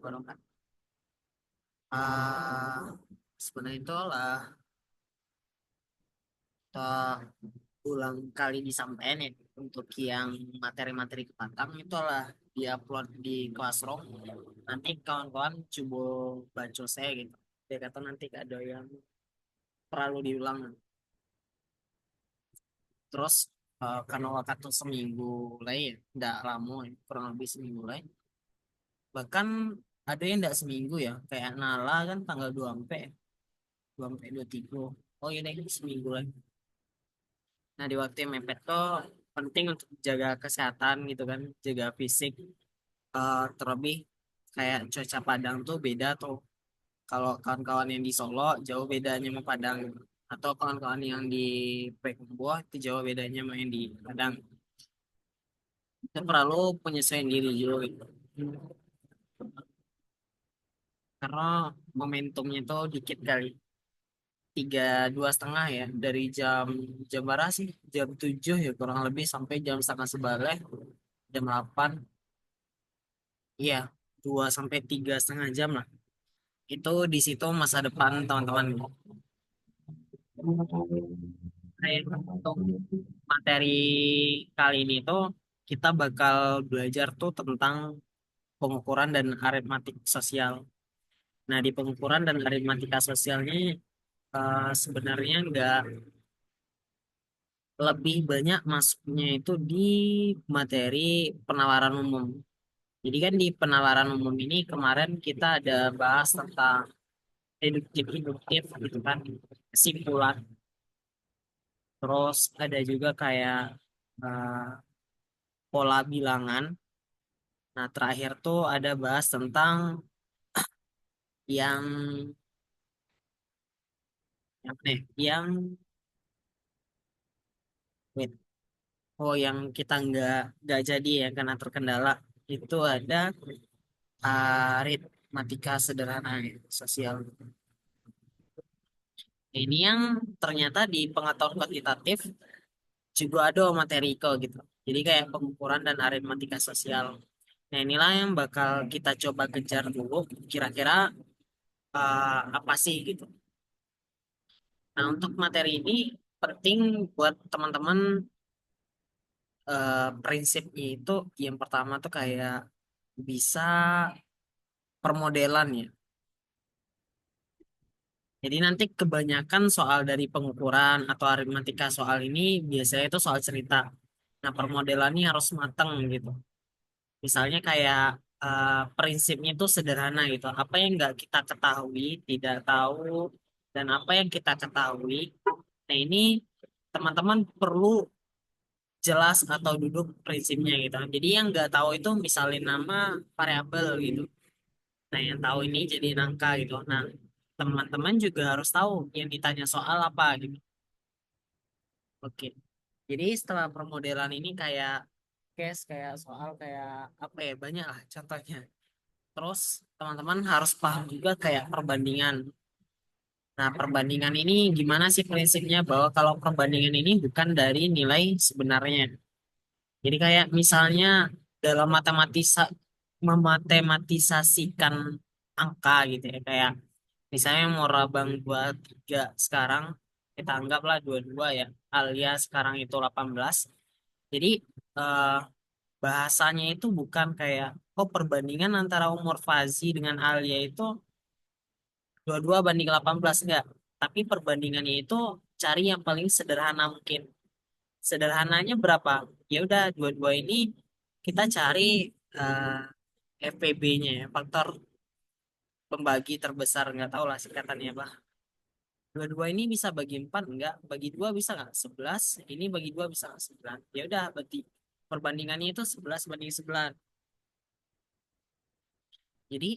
wabarakatuh. Ah, sebenarnya itulah kita ulang kali disampaikan ya untuk yang materi-materi kepantang itulah diupload di Classroom. Nanti kawan-kawan coba baca saya gitu. Dia kata nanti ada yang perlu diulang. Terus karena waktu seminggu lah ya, tidak lama ya, kurang lebih seminggu lah. Bahkan ada yang tidak seminggu ya, kayak Nala kan tanggal 2 sampai 2 sampai 23. Oh iya deh, seminggu lagi. Nah, di waktu yang mepet tuh penting untuk jaga kesehatan gitu kan, jaga fisik. Terlebih kayak cuaca Padang tuh beda tuh. Kalau kawan-kawan yang di Solo jauh bedanya sama Padang. Atau kawan-kawan yang di Payakumbuh itu jauh bedanya sama yang di Padang. Kita perlu penyesuaian diri juga gitu. Karena momentumnya tuh dikit kali. 3 2 setengah ya dari jam berapa sih jam 7 ya kurang lebih sampai jam setengah sebelas jam 8. Iya, 2 sampai 3 setengah jam lah. Itu di situ masa depan teman-teman. Nah, untuk materi kali ini tuh kita bakal belajar tuh tentang pengukuran dan aritmatik sosial. Nah, di pengukuran dan aritmatika sosialnya sebenarnya nggak lebih banyak masuknya itu di materi penawaran umum. Jadi kan di penawaran umum ini kemarin kita ada bahas tentang deduktif-induktif gitu kan, kesimpulan. Terus ada juga kayak eh, pola bilangan. Nah, terakhir tuh ada bahas tentang yang yang nih, yang wait, oh yang kita nggak jadi ya karena terkendala itu ada aritmatika sederhana ya, sosial. Ini yang ternyata di pengetahuan kuantitatif juga ada materi gitu. Jadi kayak pengukuran dan aritmatika sosial. Nah, inilah yang bakal kita coba kejar dulu. Kira-kira apa sih gitu. Nah, untuk materi ini penting buat teman-teman prinsipnya itu yang pertama tuh kayak bisa permodelan ya. Jadi nanti kebanyakan soal dari pengukuran atau aritmatika soal ini biasanya itu soal cerita. Nah, permodelannya harus matang gitu. Misalnya kayak prinsipnya itu sederhana gitu. Apa yang nggak kita ketahui, tidak tahu, dan apa yang kita ketahui. Nah, ini teman-teman perlu jelas atau duduk prinsipnya gitu. Jadi yang nggak tahu itu misalnya nama variabel gitu. Nah, yang tahu ini jadi angka gitu. Nah, teman-teman juga harus tahu yang ditanya soal apa gitu. Oke. Jadi setelah permodelan ini kayak case, kayak soal, kayak apa ya, banyak lah contohnya. Terus teman-teman harus paham juga kayak perbandingan. Nah, perbandingan ini gimana sih prinsipnya bahwa kalau perbandingan ini bukan dari nilai sebenarnya. Jadi kayak misalnya dalam mematematisasikan angka gitu ya. Kayak misalnya mau rabang 23 sekarang, kita anggaplah 22 ya. Alias sekarang itu 18. Jadi eh, bahasanya itu bukan kayak, oh perbandingan antara umur Fazi dengan Alia itu 22 banding 18. Enggak. Tapi perbandingannya itu cari yang paling sederhana mungkin. Sederhananya berapa? Ya udah dua-dua ini kita cari FPB-nya ya, faktor pembagi terbesar, nggak tahu lah singkatannya apa. Dua-dua ini bisa bagi 4 enggak? Bagi dua bisa nggak? 11. Ini bagi dua bisa nggak? 9. Ya udah berarti perbandingannya itu 11 banding 9. Jadi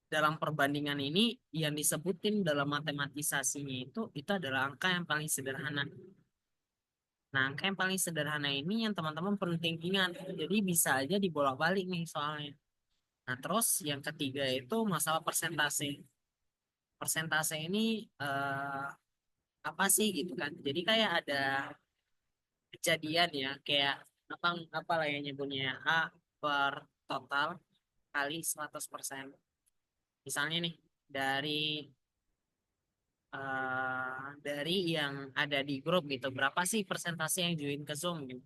dalam perbandingan ini yang disebutin dalam matematisasinya itu adalah angka yang paling sederhana. Nah, angka yang paling sederhana ini yang teman-teman penting ingat. Jadi bisa aja dibolak-balik nih soalnya. Nah, terus yang ketiga itu masalah persentase. Persentase ini apa sih gitu kan? Jadi kayak ada kejadian ya, kayak apa apa lah yang nyebutnya A per total kali 100%. Misalnya nih, dari dari yang ada di grup gitu, berapa sih persentase yang join ke Zoom gitu.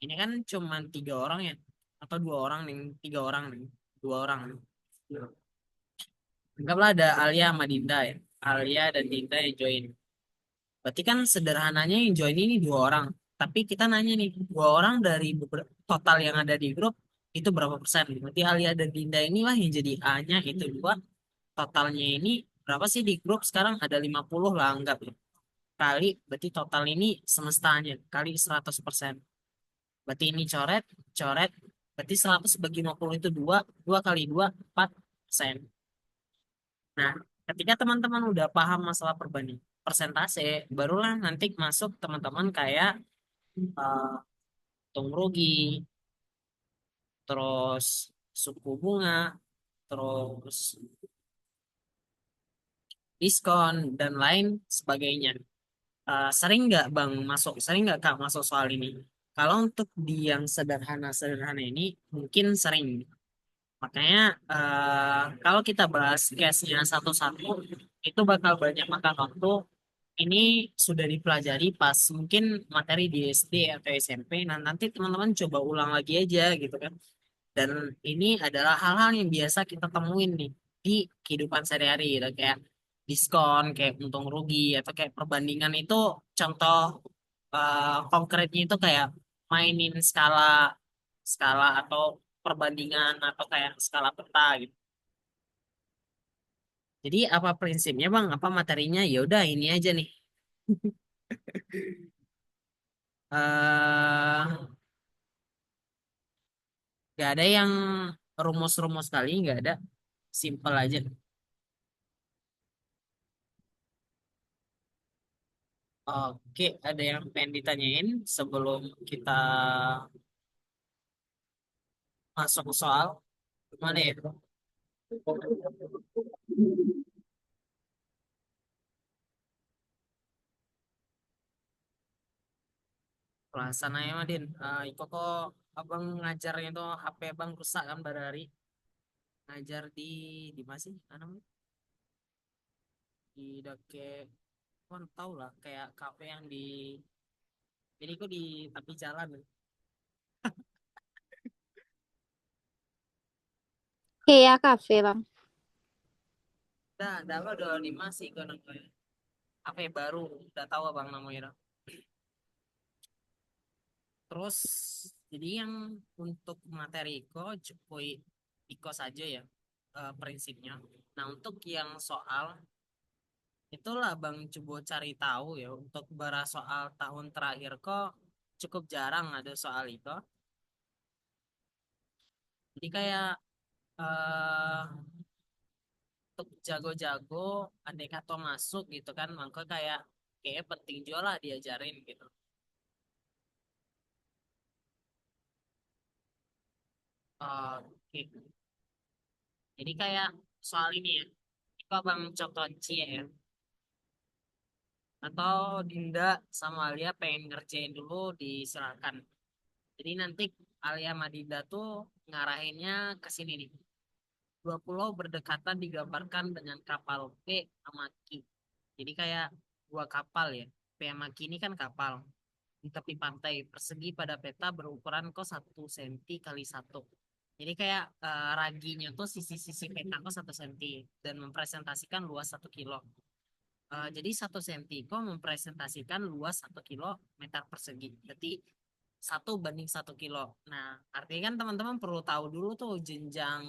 Ini kan cuma 3 orang ya, atau 2 orang nih, 3 orang nih, 2 orang. Anggaplah ada Alia sama Dinda ya. Alia dan Dinda yang join. Berarti kan sederhananya yang join ini 2 orang. Tapi kita nanya nih, 2 orang dari total yang ada di grup itu berapa persen? Berarti Alia dan Dinda inilah yang jadi A-nya itu dua. Totalnya ini berapa sih di grup sekarang? Ada 50 lah anggap ya. Kali, berarti total ini semestanya. Kali 100%. Berarti ini coret, coret. Berarti 100 bagi 50 itu 2. 2 kali 2, 4%. Nah, ketika teman-teman udah paham masalah perbandingan persentase, barulah nanti masuk teman-teman kayak eh, untung rugi, terus suku bunga, terus diskon, dan lain sebagainya. Sering nggak Bang masuk, sering nggak Kak masuk soal ini? Kalau untuk di yang sederhana-sederhana ini, mungkin sering. Makanya kalau kita bahas case-nya satu-satu, itu bakal banyak makan waktu. Ini sudah dipelajari pas mungkin materi di SD atau SMP. Nah, nanti teman-teman coba ulang lagi aja gitu kan. Dan ini adalah hal-hal yang biasa kita temuin nih di kehidupan sehari-hari gitu. Kayak diskon, kayak untung rugi, atau kayak perbandingan itu contoh konkretnya itu kayak mainin skala skala atau perbandingan atau kayak skala peta gitu. Jadi apa prinsipnya Bang? Apa materinya? Ya udah ini aja nih. eh Gak ada yang rumus-rumus kali, nggak ada. Simple aja. Oke, ada yang pengen ditanyain sebelum kita masuk ke soal? Gimana ya? Pelaksana ya, Madin. Iko kok abang ngajarnya tuh HP abang rusak kan pada hari ngajar di mana sih? Namanya di Dake, kan tau lah kayak kafe yang di jadi kok di tepi jalan. Kayak kafe bang. Dah apa udah di masih kok namanya. HP baru, udah tahu abang namanya. Terus jadi yang untuk materi cukup Iko saja ya prinsipnya. Nah untuk yang soal itulah Bang coba cari tahu ya untuk bara soal tahun terakhir kok cukup jarang ada soal itu. Jadi kayak eh untuk jago-jago andai kata masuk gitu kan, maka kayak penting juga lah diajarin gitu. Oke. Jadi kayak soal ini ya. Itu Bang contoh ya. Atau Dinda sama Alia pengen ngerjain dulu disilakan. Jadi nanti Alia sama Dinda tuh ngarahinnya ke sini nih. Dua pulau berdekatan digambarkan dengan kapal P sama Q. Jadi kayak dua kapal ya. P sama Q ini kan kapal. Di tepi pantai persegi pada peta berukuran kos 1 senti kali satu. Jadi kayak raginya tuh sisi-sisi peta kos 1 senti dan mempresentasikan luas 1 kilo. Jadi 1 senti kok mempresentasikan luas 1 kilometer persegi. Berarti 1 banding 1 kilo. Nah, artinya kan teman-teman perlu tahu dulu tuh jenjang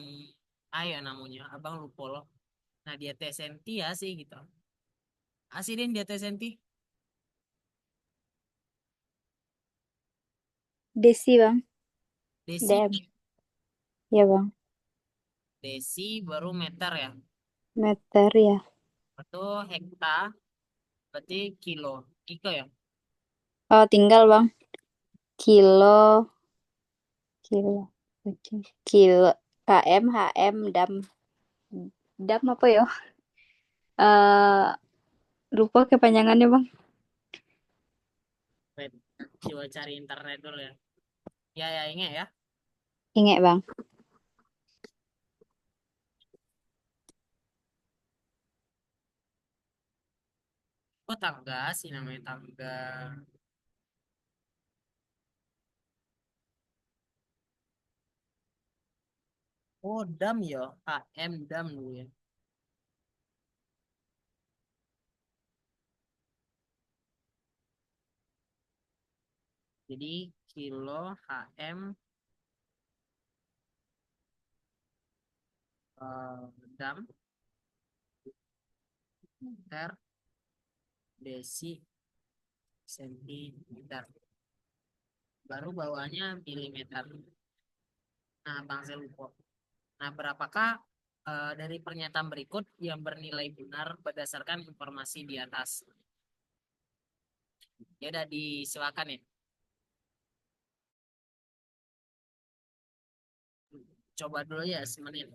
ayo namanya. Abang lupa loh. Nah, dia T senti ya sih gitu. Asidin dia T senti. Desi bang. Desi, DM. Ya bang. desi baru meter ya. Meter ya. Itu hekta, berarti kilo. Kiko ya. Oh tinggal bang. Kilo. Kilo. Oke. Kilo. KM, HM, dam. Dam apa ya? Lupa kepanjangannya bang. Wait, coba cari internet dulu ya. Ya ingat ya. Ingat bang. Oh, tangga sih namanya tangga. Oh, dam ya. KM dam dulu ya. Jadi kilo HM dam meter desi sentimeter. Baru bawahnya milimeter. Nah, Bang Zelupo. Nah, berapakah dari pernyataan berikut yang bernilai benar berdasarkan informasi di atas? Ya udah disilakan ya. Coba dulu ya semenit.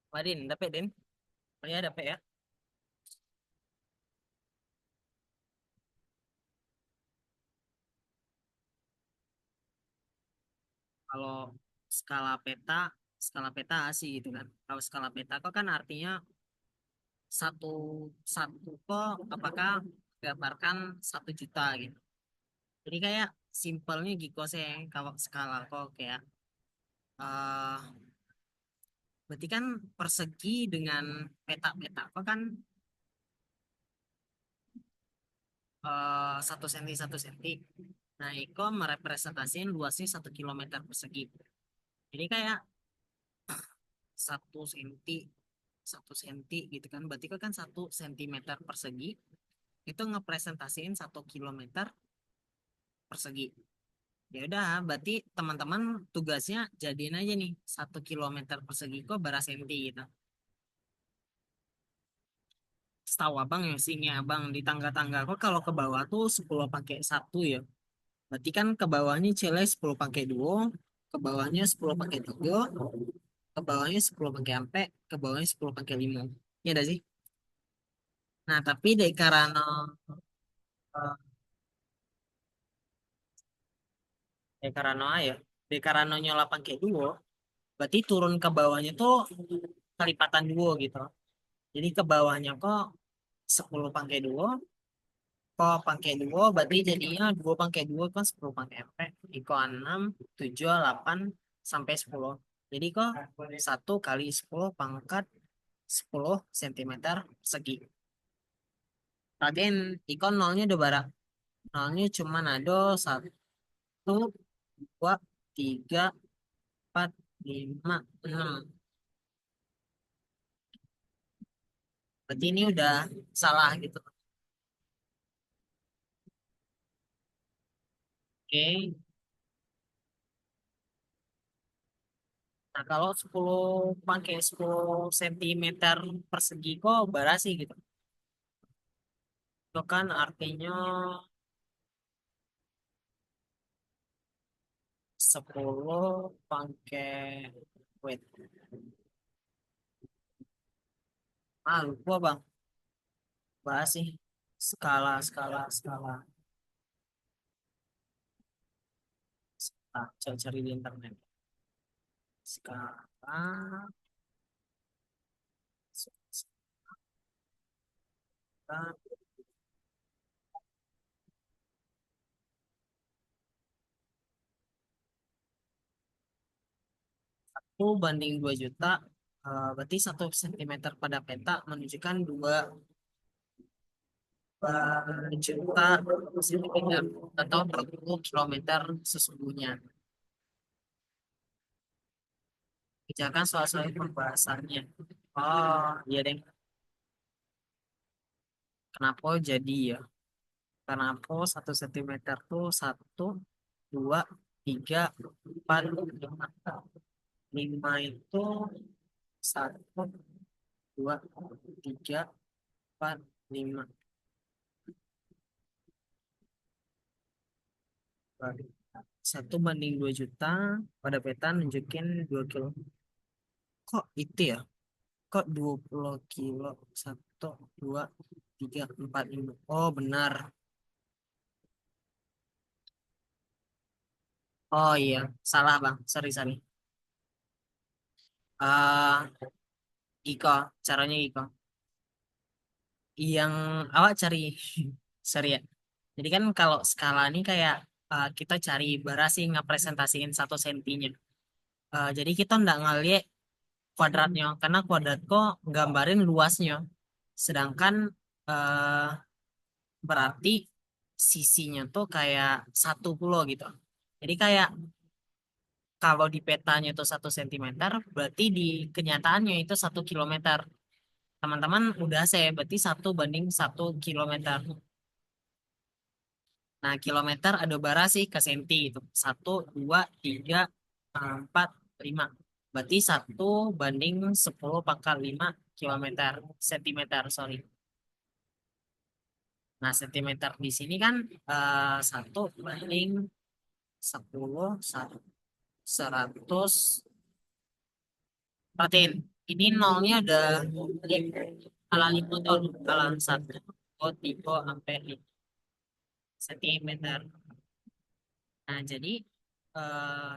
Wadin, dapat Den? Oh ya dapat ya. Kalau skala peta sih gitu kan. Kalau skala peta kok kan artinya satu satu kok apakah gambarkan 1 juta gitu. Jadi kayak simpelnya gitu sih kalau skala kok kayak eh berarti kan persegi dengan peta-peta kok kan 1 senti 1 senti. Nah, itu merepresentasikan luasnya 1 kilometer persegi. Jadi kayak 1 senti 1 senti gitu kan. Berarti kan 1 sentimeter persegi itu ngepresentasiin 1 kilometer persegi. Ya udah, berarti teman-teman tugasnya jadiin aja nih 1 kilometer persegi kok berapa senti gitu. Setahu abang ya sih abang di tangga-tangga kok kalau ke bawah tuh 10 pakai 1 ya. Berarti kan ke bawahnya cile 10 pakai 2, ke bawahnya 10 pakai 3, ke bawahnya 10 pakai ampe, ke bawahnya 10 pakai 5. Ya udah sih. Nah, tapi dari karena ya, dari karena nyola pakai 2, berarti turun ke bawahnya tuh kelipatan 2 gitu. Jadi ke bawahnya kok 10 pakai 2, kok pakai 2 berarti jadinya 2 pakai 2 kan 10 pakai ampe, iko 6, 7, 8 sampai 10. Jadi kok 1 kali 10 pangkat 10 sentimeter persegi. Raden, ikon nolnya udah barak. Nolnya cuma ada 1, 2, 3, 4, 5, 6. Berarti ini udah salah gitu. Oke. Nah, kalau 10 pakai 10 sentimeter persegi kok berasi gitu. Itu kan artinya 10 pakai wait. Ah, lupa bang. Bahas sih. Skala, skala, skala. Nah, cari-cari di internet. Sekarang satu banding 2 juta, berarti 1 sentimeter pada peta menunjukkan 2 juta sentimeter atau 20 kilometer sesungguhnya. Kerjakan soal-soal pembahasannya. Oh, iya deh. Kenapa jadi ya? Kenapa 1 sentimeter tuh 1, 2, 3, 4, 5. 5 itu 1, 2, 3, 4, 5. 1 banding 2 juta pada peta nunjukin 2 kilo. Kok itu ya? Kok 20 kilo? 1, 2, 3, 4, 5. Oh benar. Oh iya, salah bang. Sorry, sorry. Iko, caranya Iko. Yang awak cari, sorry ya. Jadi kan kalau skala ini kayak kita cari bara sih ngepresentasiin 1 sentinya. Jadi kita nggak ngeliat kuadratnya, karena kuadrat kok gambarin luasnya. Sedangkan eh, berarti sisinya tuh kayak 1 pulau gitu. Jadi kayak kalau di petanya itu 1 sentimeter, berarti di kenyataannya itu 1 kilometer. Teman-teman udah saya berarti 1 banding 1 kilometer. Nah, kilometer ada bara sih ke senti itu. 1, 2, 3, 4, 5. Berarti 1 banding 10 pangkat 5 kilometer. Sentimeter, sorry. Nah, sentimeter di sini kan 1 banding 10, 100. Ini nolnya udah halangi motor. Halang 1, 2, 3, sampai 5 sentimeter. Nah, jadi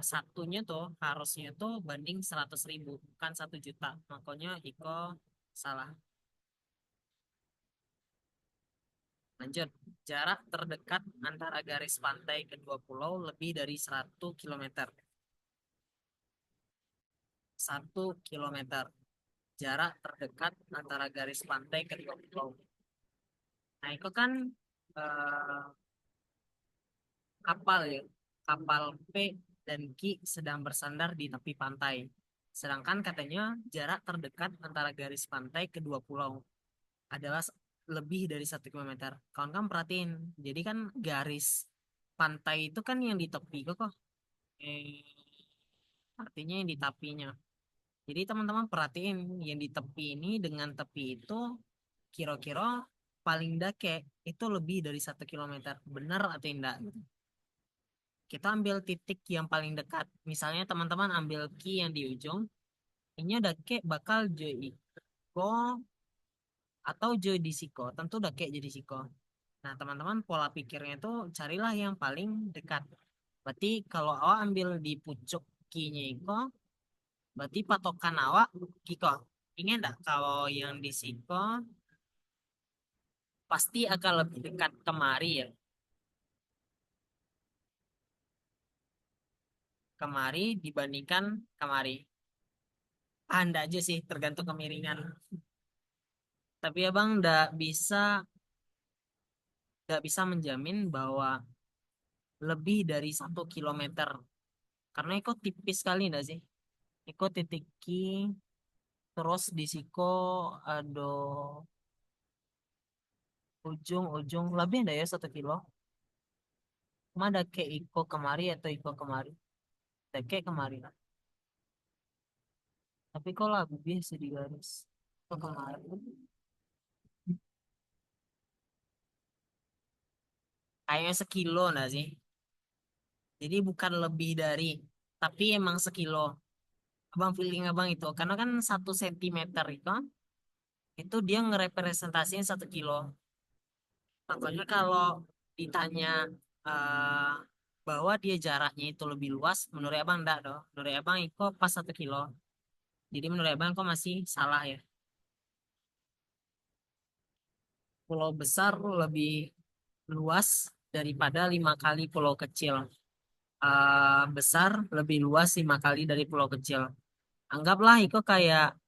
satunya tuh harusnya tuh banding 100.000, bukan 1 juta. Makanya Iko salah. Lanjut. Jarak terdekat antara garis pantai kedua pulau lebih dari 1 kilometer. 1 kilometer. Jarak terdekat antara garis pantai kedua pulau. Nah, itu kan eh, kapal ya. Kapal P dan Q sedang bersandar di tepi pantai. Sedangkan katanya jarak terdekat antara garis pantai kedua pulau adalah lebih dari 1 kilometer. Kawan kan perhatiin, jadi kan garis pantai itu kan yang di tepi kok. Eh, artinya yang di tapinya. Jadi teman-teman perhatiin yang di tepi ini dengan tepi itu kira-kira paling dake itu lebih dari 1 kilometer. Benar atau enggak? Kita ambil titik yang paling dekat. Misalnya teman-teman ambil key yang di ujung, ini dake bakal jadi ko atau jadi siko. Tentu dake jadi siko. Nah, teman-teman pola pikirnya itu carilah yang paling dekat. Berarti kalau awak ambil di pucuk kinya itu, berarti patokan awak kiko. Ingat enggak kalau yang di siko pasti akan lebih dekat kemari ya. Kemari dibandingkan kemari. Anda aja sih tergantung kemiringan. Tapi abang nggak bisa menjamin bahwa lebih dari 1 kilometer. Karena itu tipis sekali enggak sih? Itu titik ki, terus di siko ada ujung-ujung lebih enggak ya 1 kilo? Cuma ada ke iko kemari atau iko kemari? Ada ke kemari. Tapi kok lebih sih di garis. Iko kemari. Kayaknya 1 kilo enggak sih? Jadi bukan lebih dari, tapi emang 1 kilo. Abang feeling abang itu, karena kan 1 sentimeter itu dia ngerepresentasiin 1 kilo. Makanya kalau ditanya eh bahwa dia jaraknya itu lebih luas, menurut abang enggak dong. Menurut abang itu pas 1 kilo. Jadi menurut abang kok masih salah ya. Pulau besar lebih luas daripada 5 kali pulau kecil. Besar lebih luas 5 kali dari pulau kecil. Anggaplah itu kayak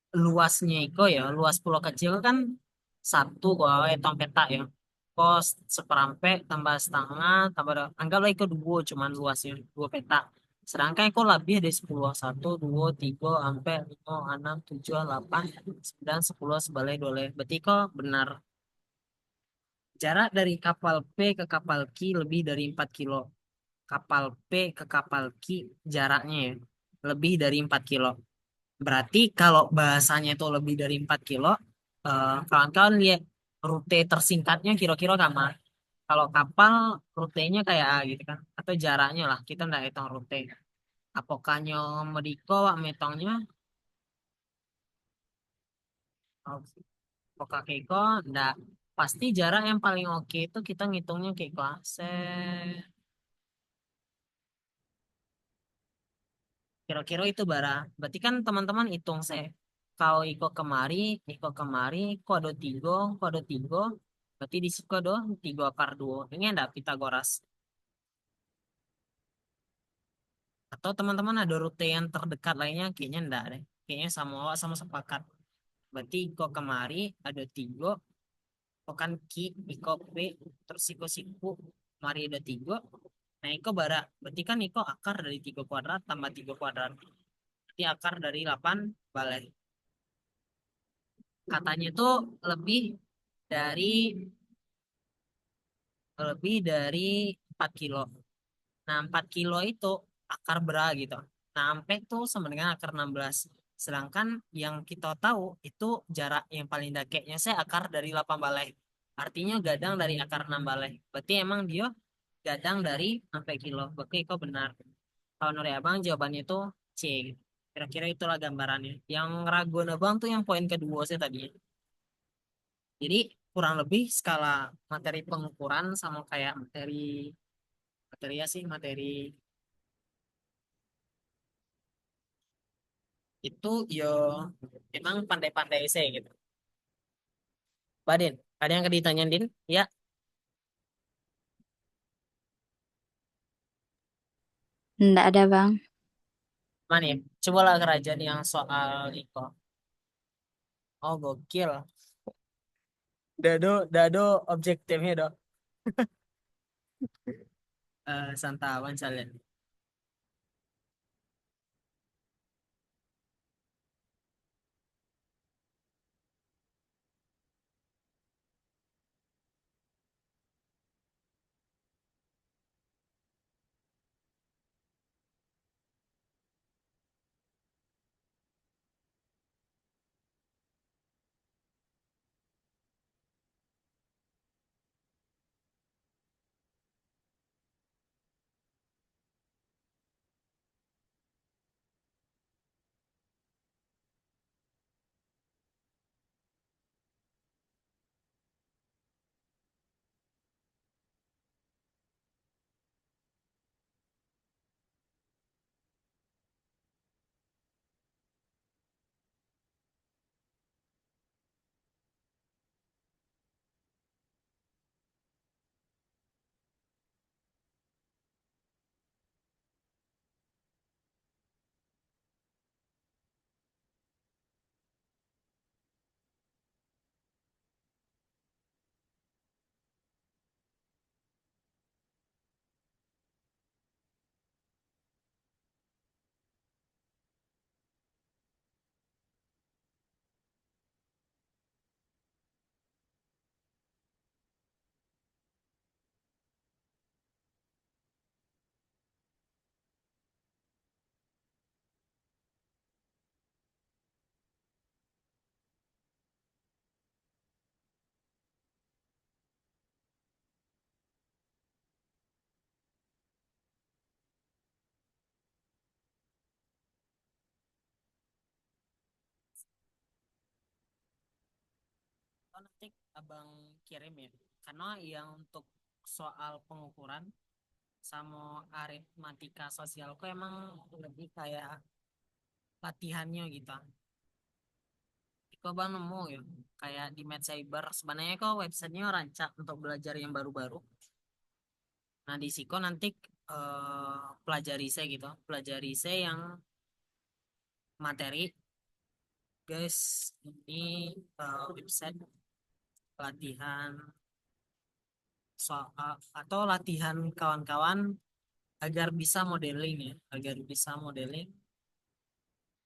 luasnya itu ya, luas pulau kecil kan satu kalau hitung peta ya. Kos seperampe tambah setengah anggaplah itu dua cuman luasnya dua peta. Sedangkan itu lebih dari 10 satu dua tiga sampai lima enam tujuh delapan sembilan sepuluh sebalai dua. Berarti kok benar jarak dari kapal P ke kapal Q lebih dari 4 kilo. Kapal P ke kapal Q jaraknya ya, lebih dari 4 kilo. Berarti kalau bahasanya itu lebih dari 4 kilo, kawan-kawan lihat rute tersingkatnya kira-kira kemana? Kalau kapal rutenya kayak A gitu kan, atau jaraknya lah, kita nggak hitung rute. Apakah nyomodiko wak metongnya, apakah keiko, nggak. Pasti jarak yang paling oke itu kita ngitungnya keiko. Kira-kira itu bara. Berarti kan teman-teman hitung saya. Kalau Iko kemari, Iko ada tiga. Berarti di situ ada 3 akar 2. Ini ada Pitagoras. Atau teman-teman ada rute yang terdekat lainnya? Kayaknya enggak deh. Kayaknya sama sepakat. Berarti Iko kemari ada tiga. Iko kan Ki, Iko P, terus Iko Siku. Mari ada tiga. Nah Iko bara. Berarti kan Iko akar dari 3 kuadrat tambah 3 kuadrat. Berarti akar dari 8 balai. Katanya itu lebih dari lebih dari 4 kilo. Nah, 4 kilo itu akar berapa gitu. Nah, sampai tuh sama dengan akar 16. Sedangkan yang kita tahu itu jarak yang paling dekatnya saya akar dari 8 balai. Artinya gadang dari akar 6 balai. Berarti emang dia gadang dari sampai kilo. Berarti kok benar. Kalau menurut abang jawabannya itu C. Kira-kira itulah gambarannya. Yang ragu abang tuh yang poin kedua saya tadi. Jadi kurang lebih skala materi pengukuran sama kayak materi ya sih materi itu yo emang pandai-pandai saya gitu. Badin, ada yang ditanyain Din? Ya, Nggak ada, Bang. mana ya? Coba lah kerajaan yang soal Iko. Oh gokil. Dado objektifnya dong. Santawan saya. Oh, nanti abang kirim ya. Karena yang untuk soal pengukuran sama aritmatika sosial kok emang lebih kayak latihannya gitu. Kok bang nemu ya kayak di Med Cyber sebenarnya kok websitenya rancak untuk belajar yang baru-baru. Nah di Siko nanti pelajari saya gitu, pelajari saya yang materi guys ini website latihan soal atau latihan kawan-kawan agar bisa modeling ya, agar bisa modeling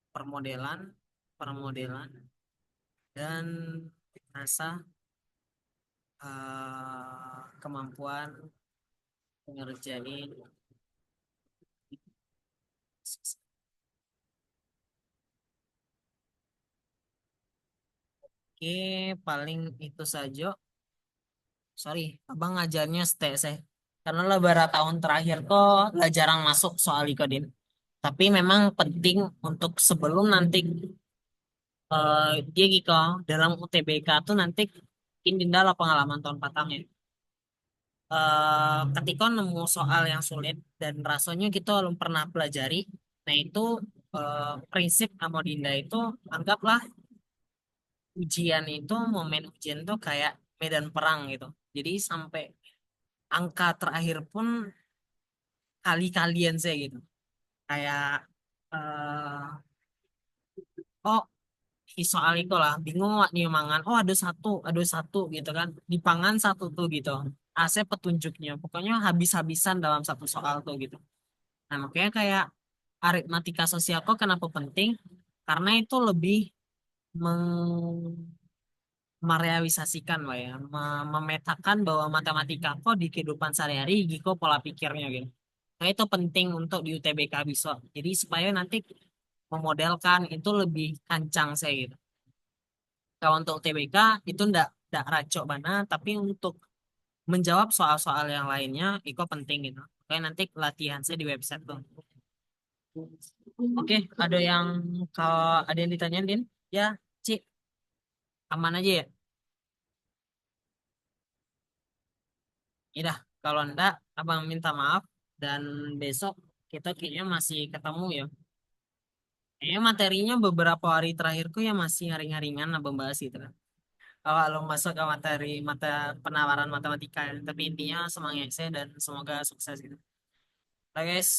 permodelan, permodelan dan rasa kemampuan mengerjain. Oke, paling itu saja. Sorry, abang ngajarnya stay saya. Karena lah beberapa tahun terakhir kok lah jarang masuk soal Ikodin. Tapi memang penting untuk sebelum nanti dia gitu dalam UTBK tuh nanti mungkin Dinda lah pengalaman tahun patangnya. Ketika nemu soal yang sulit dan rasanya kita belum pernah pelajari, nah itu prinsip sama Dinda itu anggaplah ujian itu momen ujian tuh kayak medan perang gitu. Jadi sampai angka terakhir pun kali-kalian saya gitu. Kayak oh soal itu lah bingung wak nih mangan. Oh ada satu gitu kan. Di pangan satu tuh gitu. Asep petunjuknya. Pokoknya habis-habisan dalam satu soal tuh gitu. Nah makanya kayak aritmatika sosial kok kenapa penting? Karena itu lebih merealisasikan lah ya, memetakan bahwa matematika kok di kehidupan sehari-hari gitu pola pikirnya gitu. Nah, itu penting untuk di UTBK bisa. Jadi supaya nanti memodelkan itu lebih kancang saya gitu. Kalau untuk UTBK itu ndak racok mana, tapi untuk menjawab soal-soal yang lainnya itu penting gitu. Kayak nanti latihan saya di website tuh. Oke, ada yang ditanyain, Din? Ya, Ci, aman aja ya? Ya dah, kalau enggak, abang minta maaf dan besok kita kayaknya masih ketemu ya. Kayaknya materinya beberapa hari terakhirku ya masih ngaring-ngaringan abang bahas itu kan. Kalau masuk ke materi mata penawaran matematika, ya. Tapi intinya semangat saya dan semoga sukses gitu. Oke guys.